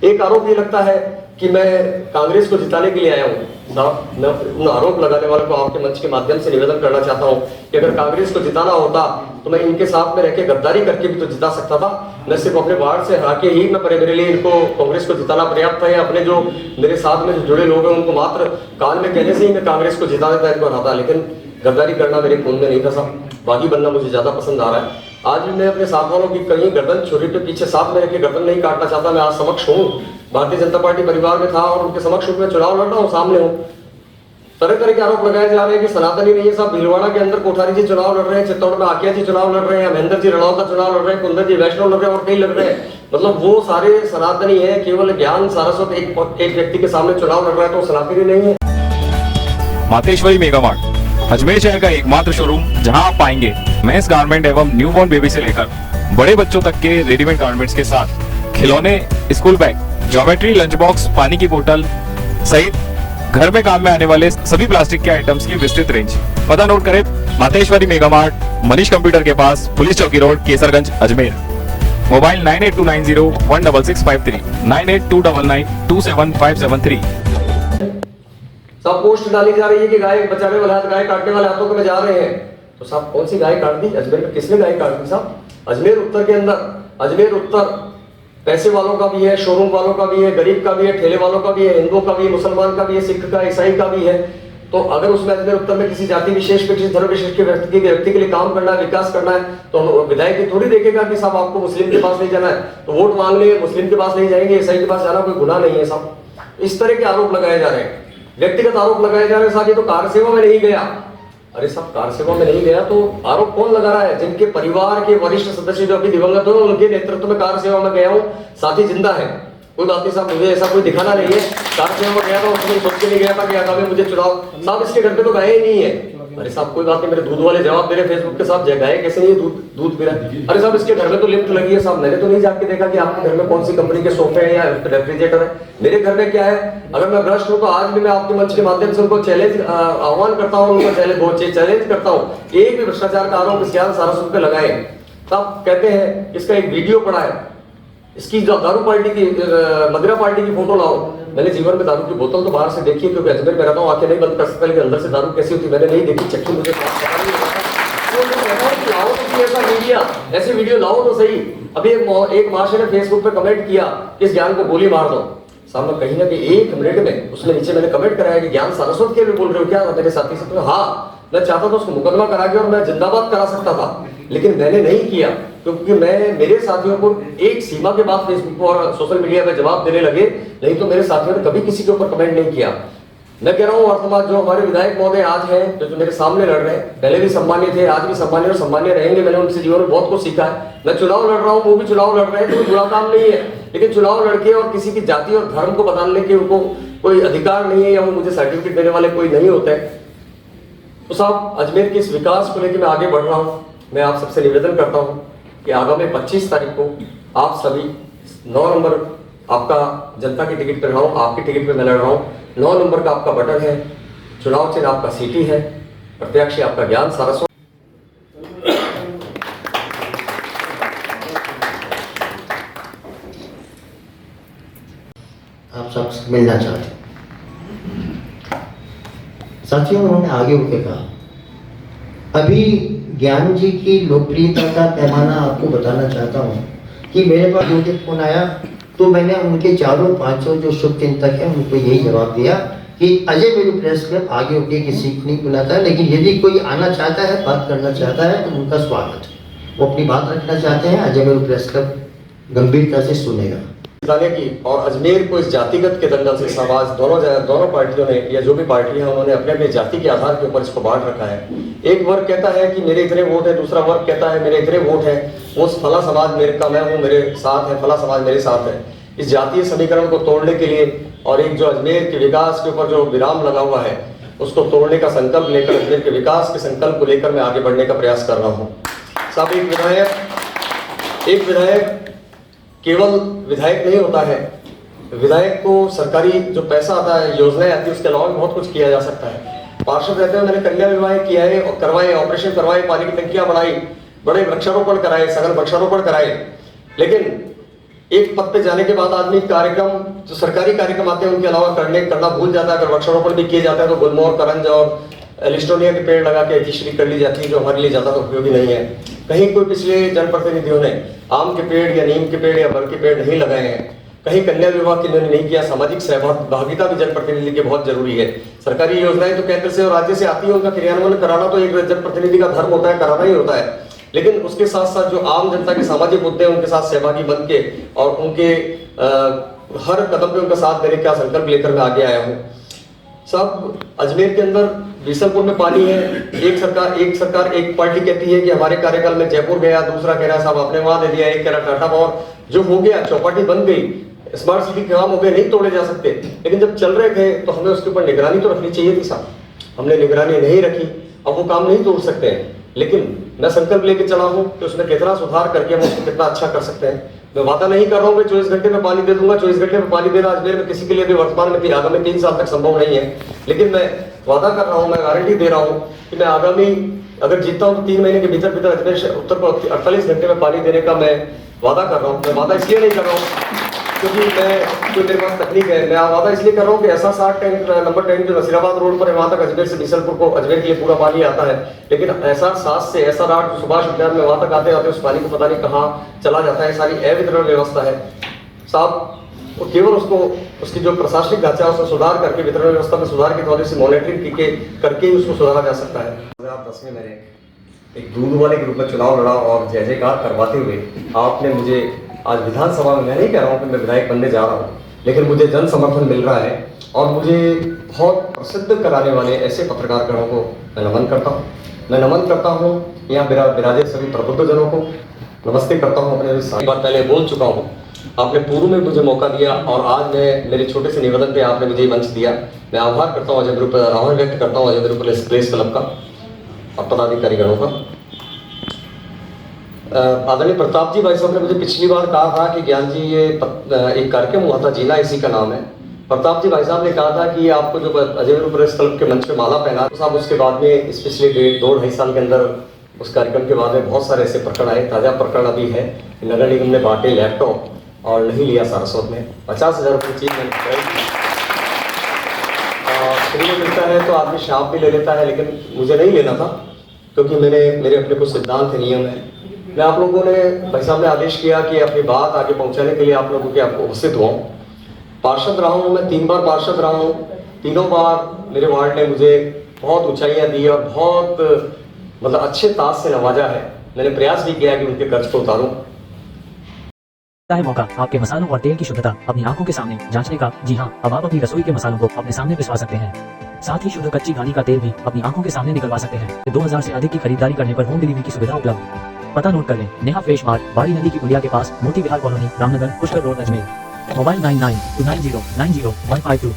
एक आरोप ये लगता है कि मैं कांग्रेस को जिताने के लिए आया हूँ। साहब, मैं उन आरोप लगाने वालों को आपके मंच के माध्यम से निवेदन करना चाहता हूँ कि अगर कांग्रेस को जिताना होता तो मैं इनके साथ में रहकर गद्दारी करके भी तो जिता सकता था। मैं सिर्फ अपने वार्ड से हरा के ही मेरे लिए इनको कांग्रेस को जिताना पर्याप्त है। अपने जो मेरे साथ में जो जुड़े लोग हैं उनको मात्र कान में कहने से ही मैं कांग्रेस को जिता देता, इनको हराता, लेकिन गद्दारी करना मेरे खून में नहीं था साहब। बागी बनना मुझे ज्यादा पसंद आ रहा है। आज भी मैं अपने साथ वालों की कहीं गर्दन छुरी पे पीछे साथ में रख के गर्दन नहीं काटना चाहता। मैं आज समक्ष हूँ, भारतीय जनता पार्टी परिवार में था और उनके समक्ष मैं चुनाव लड़ रहा हूँ, सामने हूँ। तरह तरह के आरोप लगाए जा रहे हैं कि सनातनी नहीं है साहब। भीलवाड़ा के अंदर कोठारी जी चुनाव लड़ रहे हैं, चित्तौड़ में आकिया जी चुनाव लड़ रहे हैं, महेंद्र जी रणौता चुनाव लड़ रहे हैं, कुंदन जी वैष्णव लड़ रहे हैं और कई लड़ रहे हैं। मतलब वो सारे सनातनी है, केवल ज्ञान सारस्वत एक व्यक्ति के सामने चुनाव लड़ रहा है तो सनातनी नहीं है। मातेश्वरी मेगा मार्ट अजमेर शहर का एकमात्र शोरूम जहां आप पाएंगे मेंस गारमेंट एवं न्यूबॉर्न बेबी से लेकर बड़े बच्चों तक के रेडीमेड गारमेंट्स के साथ खिलौने, school bag, geometry, lunch box, पानी की बोतल सहित घर में काम में आने वाले सभी प्लास्टिक के आइटम्स की विस्तृत रेंज। पता नोट करें, Mateshwari mega mart, Manish computer के पास, पुलिस चौकी रोड, केसरगंज, अजमेर। मोबाइल 9829016653, 9829927573। सब पोस्ट डाली जा रही है कि गाय बचाने वाले हाथ गाय काटने वाले हाथों में जा रहे हैं। तो साहब कौन सी गाय काट दी अजमेर में? किसने गाय काट दी साहब? अजमेर उत्तर के अंदर, अजमेर उत्तर पैसे वालों का भी है, शोरूम वालों का भी है, गरीब का भी है, ठेले वालों का भी है, हिंदुओं का भी है, मुसलमान का भी है, सिख का, ईसाई का भी है। तो अगर उसमें अजमेर उत्तर में किसी जाति विशेष पे, किसी धर्म विशेष के व्यक्ति के लिए काम करना है, विकास करना है, तो विधायक थोड़ी देखेगा कि साहब आपको मुस्लिम के पास नहीं जाना है तो वोट मांगने मुस्लिम के पास नहीं जाएंगे, ईसाई के पास जाना कोई गुनाह नहीं है साहब। इस तरह के आरोप लगाए जा रहे हैं, व्यक्तिगत आरोप लगाए जा रहे हैं। साहब ये तो कार सेवा में नहीं गया। अरे साहब कार सेवा में नहीं गया तो आरोप कौन लगा रहा है? जिनके परिवार के वरिष्ठ सदस्य जो अभी दिवंगत हो उनके नेतृत्व में कार सेवा में गया हूँ, साथी जिंदा है। कोई बात नहीं साहब, मुझे ऐसा कोई दिखाना नहीं है। कार सेवा में गया था, उसमें सोच के नहीं गया था कि आगामी मुझे चुनाव। साहब इसके घर पे तो गए ही नहीं है। अरे साहब कोई बात नहीं, मेरे दूध वाले जवाब दे रहे फेसबुक के साथ, गाय कैसे नहीं दूध पी रहा है? अरे साहब इसके घर में तो लिफ्ट लगी है साहब, मैंने तो नहीं जाके देखा कि आपके घर में कौन सी कंपनी के सोफे हैं या रेफ्रिजरेटर है। मेरे घर में क्या है? अगर मैं भ्रष्ट हूं तो आज भी मैं आपके मंच के माध्यम से उनको चैलेंज आह्वान करता हूं, उनको चैलेंज करता हूं, एक भी भ्रष्टाचार का आरोप इस ज्ञान सारस्वत पे लगाए। साहब कहते हैं इसका एक वीडियो पड़ा है, इसकी जो दारू पार्टी की, मदिरा पार्टी की फोटो लाओ। मैंने जीवन में दारू की बोतल तो बाहर से देखी है क्योंकि अजमेर में रहता हूँ, आंखें नहीं बंद कर सकता, लेकिन अंदर से दारू कैसी होती मैंने नहीं देखी। चक्की मुझे लाओ तो ऐसा मीडिया, ऐसे वीडियो लाओ तो सही। अभी एक महाशय ने फेसबुक पे कमेंट किया कि इस ज्ञान को गोली मार दो। सामने कहीं ना कहीं 1 मिनट में उसमें नीचे मैंने कमेंट कराया कि ज्ञान सारस्वत के लिए बोल रहे हो क्या मेरे साथी से? तो हाँ, मैं चाहता था उसको मुकदमा करा के और मैं जिंदाबाद करा सकता था, लेकिन मैंने नहीं किया क्योंकि मैं मेरे साथियों को एक सीमा के बाद फेसबुक और सोशल मीडिया पे जवाब देने लगे, नहीं तो मेरे साथियों ने कभी किसी के ऊपर कमेंट नहीं किया। मैं कह रहा हूँ वर्तमान जो हमारे विधायक महोदय आज हैं, जो मेरे सामने लड़ रहे हैं, पहले भी सम्मान्य थे, आज भी सम्मान्य और सम्मान्य रहेंगे। मैंने उनसे जीवन में बहुत कुछ सीखा है। मैं चुनाव लड़ रहा हूँ, वो भी चुनाव लड़ रहे हैं, कोई बुरा काम नहीं है, लेकिन चुनाव लड़के और किसी की जाति और धर्म को बताने के उनको कोई अधिकार नहीं है या वो मुझे सर्टिफिकेट देने वाले कोई नहीं होते हैं। तो साहब अजमेर के इस विकास को लेकर मैं आगे बढ़ रहा हूँ। मैं आप सबसे निवेदन करता हूँ कि आगामी 25 तारीख को आप सभी 9 नंबर आपका जनता की टिकट पे लड़ रहा हूँ, आपकी टिकट पे मैं लड़ रहा हूँ। 9 नंबर का आपका बटन है, चुनाव चिन्ह आपका सीटी है, प्रत्याशी आपका ज्ञान सारस्वत। आप सबसे मिलना चाहते साथियों, उन्होंने आगे होकर कहा, अभी ज्ञान जी की लोकप्रियता का पैमाना आपको बताना चाहता हूँ कि मेरे पास जो फोन आया तो मैंने उनके 400-500 जो शुभचिंतक हैं उनको यही जवाब दिया कि अजय मेरू प्रेस क्लब आगे होके किसी को नहीं बुलाता है, लेकिन यदि कोई आना चाहता है, बात करना चाहता है तो उनका स्वागत है। वो अपनी बात रखना चाहते हैं, अजय मेरू प्रेस क्लब गंभीरता से सुनेगा। की और अजमेर को इस जातिगत के दंगल से समाज दोनों पार्टियों ने या जो भी पार्टी है उन्होंने अपने अपने जाति के आधार के ऊपर इसको बांट रखा है। एक वर्ग कहता है कि मेरे इतने वोट है, दूसरा वर्ग कहता है मेरे इतने वोट है, वो फला समाज मेरे का मैं हूँ, मेरे साथ है, फला समाज मेरे साथ है। इस जातीय समीकरण को तोड़ने के लिए और एक जो अजमेर के विकास के ऊपर जो विराम लगा हुआ है उसको तोड़ने का संकल्प लेकर, अजमेर के विकास के संकल्प को लेकर मैं आगे बढ़ने का प्रयास कर रहा हूँ। साहब एक विधायक केवल विधायक नहीं होता है, विधायक को सरकारी जो पैसा आता है, योजनाएं आती है, उसके अलावा बहुत कुछ किया जा सकता है। पार्षद रहते हुए मैंने कन्या विवाह किया है और करवाए, ऑपरेशन करवाए, पानी की टंकियां बढ़ाई, बड़े वृक्षारोपण कराए, सघन वृक्षारोपण कराए, लेकिन एक पद पे जाने के बाद आदमी कार्यक्रम, जो सरकारी कार्यक्रम आते हैं उनके अलावा करना भूल जाता है। अगर वृक्षारोपण भी किए जाते हैं तो गुलमोहर, करंज और एलिस्टोनिया के पेड़ लगा के रजिस्ट्री कर ली जाती है, जो हमारे लिए ज्यादा उपयोगी नहीं है। कहीं कोई पिछले जनप्रतिनिधियों ने आम के पेड़ या नीम के पेड़ या बर के पेड़ नहीं लगाए हैं, कहीं कन्या विवाह किन्होंने नहीं किया। सामाजिक सहभागिता भी जनप्रतिनिधि की बहुत जरूरी है। सरकारी योजनाएं तो केंद्र से और राज्य से आती है, उनका क्रियान्वयन कराना तो एक जनप्रतिनिधि का धर्म होता है, कराना ही होता है। लेकिन उसके साथ साथ जो आम जनता के सामाजिक मुद्दे हैं उनके साथ सहभागी बन के और उनके हर कदम पे उनका साथ देने का संकल्प लेकर मैं आगे आया हूँ। सब अजमेर के अंदर बीसलपुर में पानी है। एक सरकार एक पार्टी कहती है कि हमारे कार्यकाल में जयपुर गया, दूसरा कह रहा है साहब आपने वहां दे दिया, एक कह रहा टाटा पावर। जो हो गया, चौपाटी बन गई, स्मार्ट सिटी के काम हो गए, नहीं तोड़े जा सकते। लेकिन जब चल रहे थे तो हमें उसके ऊपर निगरानी तो रखनी चाहिए थी साहब, हमने निगरानी नहीं रखी। अब वो काम नहीं तोड़ सकते हैं, लेकिन मैं संकल्प लेके चला हूँ कि उसमें कितना सुधार करके हम उसको कितना अच्छा कर सकते हैं। मैं वादा नहीं कर रहा हूँ कि 24 घंटे में पानी दे दूंगा। 24 घंटे में पानी देना अजमेर में किसी के लिए भी वर्तमान में आगामी 3 साल तक संभव नहीं है। लेकिन मैं वादा कर रहा हूँ, मैं गारंटी दे रहा हूँ कि मैं आगामी अगर जीतता हूँ तो 3 महीने के भीतर अजमेर उत्तर को 48 घंटे में पानी देने का मैं वादा कर रहा हूँ। मैं वादा इसलिए नहीं कर रहा हूँ क्योंकि जो मेरे पास तकनीक है, मैं वादा इसलिए कर रहा हूँ कि ऐसा 60 टैंक नंबर टैंक जो नसीराबाद रोड पर है, वहां तक अजमेर से बीसलपुर को अजमेर के लिए पूरा पानी आता है। लेकिन ऐसा 7 से ऐसा रात सुभाष उद्यान में वहां तक आते आते उस पानी को पता नहीं कहाँ चला जाता है। सारी अवितरण व्यवस्था है साहब, केवल उसको उसकी जो प्रशासनिक ढांचा है उसमें सुधार करके, वितरण व्यवस्था में सुधार के द्वारा से मॉनिटरिंग करके ही उसको सुधारा जा सकता है। 2010 में मैंने एक दूध वाले के रूप में चुनाव लड़ा और जय जयकार करवाते हुए आपने मुझे आज विधानसभा में, मैं नहीं कह रहा हूँ कि मैं विधायक बनने जा रहा हूँ, लेकिन मुझे जन समर्थन मिल रहा है और मुझे बहुत प्रसिद्ध कराने वाले ऐसे पत्रकारगणों को मैं नमन करता हूँ। मैं नमन करता हूँ यहाँ विराजे सभी प्रबुद्धजनों को नमस्ते करता हूँ। अपने सारी बात पहले बोल चुका हूँ, आपने पूर्व में मुझे मौका दिया और आज मैं मेरे छोटे से निवेदन पे आपने मुझे मंच दिया। मैं आभार करता हूँ आभार व्यक्त करता हूँ अजय प्रेस क्लब का और पदाधिकारी गणों का। आदरणीय प्रताप जी भाई साहब ने मुझे पिछली बार कहा था कि ज्ञान जी ये एक कार्यक्रम हुआ था, जीना इसी का नाम है। प्रताप जी भाई साहब ने कहा था कि आपको जो अजय प्रेस क्लब के मंच पे माला पहना तो साहब उसके बाद में इस पिछले 1.5 साल के अंदर उस कार्यक्रम के बाद में बहुत सारे ऐसे प्रकरण आए। ताजा प्रकरण अभी है, नगर निगम ने बांटे लैपटॉप और नहीं लिया सारस्वत में 50,000 रुपये चीज मैंने फ्री में मिलता है तो आदमी शाप भी ले लेता है, लेकिन मुझे नहीं लेना था क्योंकि मेरे अपने कुछ सिद्धांत है, नियम है। मैं आप लोगों ने भाई साहब ने आदेश किया कि अपनी बात आगे पहुंचाने के लिए आप लोगों के आपको उपस्थित हुआ। पार्षद रहा हूँ मैं, 3 बार पार्षद रहा हूँ। तीनों बार मेरे वार्ड ने मुझे बहुत ऊंचाइयां दी और बहुत मतलब अच्छे ताज से नवाजा है। मैंने प्रयास भी किया कि उनके कर्ज को उतारूं। है मौका आपके मसालों और तेल की शुद्धता अपनी आंखों के सामने जांचने का। जी हां, अब आप अपनी रसोई के मसालों को अपने सामने पिसवा सकते हैं। साथ ही शुद्ध कच्ची घानी का तेल भी अपनी आंखों के सामने निकलवा सकते हैं। 2000 से अधिक की खरीदारी करने पर होम डिलीवरी की सुविधा उपलब्ध। पता नोट कर लें, नेहा फ्रेश मार्ट, बाड़ी नदी की पुलिया के पास, Moti Vihar colony, Ramnagar, Pushkar road, Ajmer. Mobile 9929090152।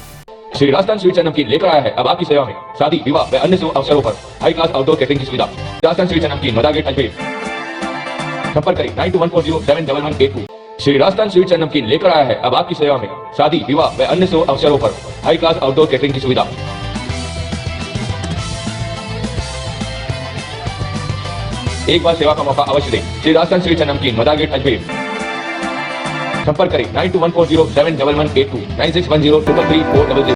Shri Rajasthan sweets and Namkeen लेकर आया है अब आपकी सेवा में शादी, विवाह व अन्य शुभ अवसरों पर हाई क्लास आउटडोर कैटरिंग की सुविधा। राजस्थान स्वीट्स एंड नमकीन, मदा गेट, अजमेर। संपर्क करें 9214071182। श्री राजस्थान स्वीट्स एंड नमकीन लेकर आया है अब आपकी सेवा में शादी, विवाह व अन्य शुभ अवसरों पर हाई क्लास आउटडोर कैटरिंग की सुविधा। एक बार सेवा का मौका अवश्य दें। श्री राजस्थान स्वीट्स एंड नमकीन, मदा गेट, अजमेर। संपर्क करें 9214071182 9610333400।